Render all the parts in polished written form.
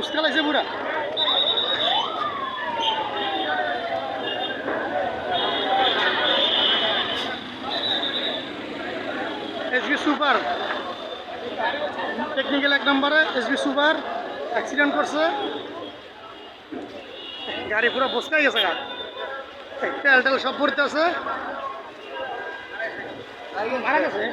ফুসকা লাগছে পুরা। SB super technical 1 নম্বরে এসবি সুপার অ্যাক্সিডেন্ট করছে, গাড়ি পুরো বসকাই গেছে গা, তেল টেল সব পড়তে আছে, মারা গেছে।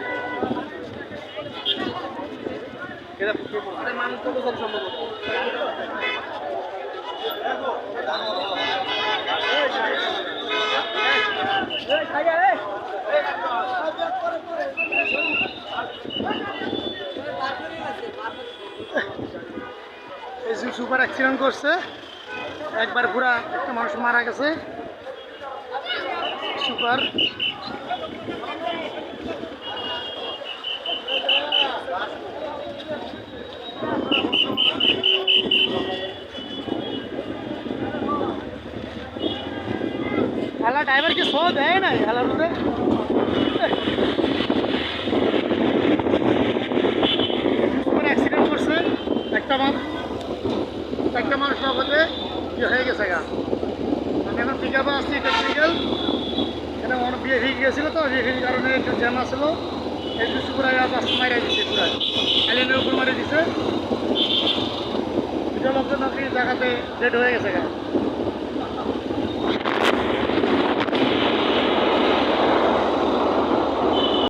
এসবি সুপার অ্যাক্সিডেন্ট করছে, একবার পুরা একটা মানুষ মারা গেছে। সুপার হেলা ড্রাইভার কি শো দেয় না হেলার মধ্যে। অ্যাক্সিডেন্ট করছে, একটা মানুষ বাবদে ইয়ে হয়ে গেছে গা। আমি এখন পিক আপে আসছি টেকনিক্যাল, এখানে অনেক বিয়ে হয়ে গিয়েছিল, তো বিয়ে কারণে একটু জ্যাম আসলো। এই কিছু পুরো আসতে মারা দিচ্ছে, পুরো অ্যালিনের উপর মারে দিচ্ছে। দুটো লোকজন নাকি জায়গাতে ডেড হয়ে গেছে গা।